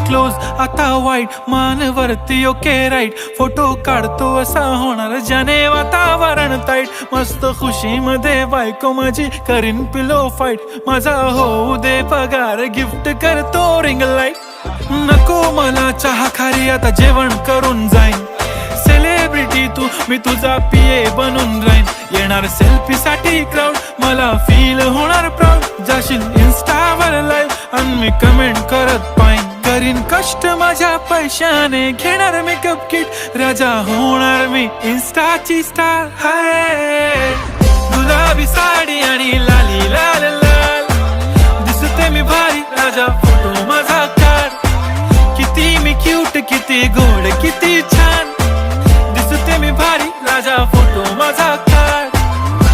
close आता वाईट मान वरती ओके राईट फोटो काढतो असा होणार ज्याने वातावरण ताईट मस्त खुशी मध्ये बायको माझी करीन पिलो फाईट माझा होऊ दे पगार गिफ्ट करतो रिंग लाईट नको मला चहा खारी आता जेवण करून जाईन सेलिब्रिटी तू मी तुझा पिये बनून राहीन येणार सेल्फी साठी क्राऊड मला फील होणार प्राऊड जाशील इन्स्टावर लाईव्ह आणि मी कमेंट करत पाईन करीन कष्ट माझ्या पैशाने घेणार मेकअप किट राजा होणार मी इन्स्टाची स्टार हाय गुलाबी साडी आणि लाली लाल लाल दिसते मी भारी राजा फोटो माझा काढ किती मी क्यूट किती गोड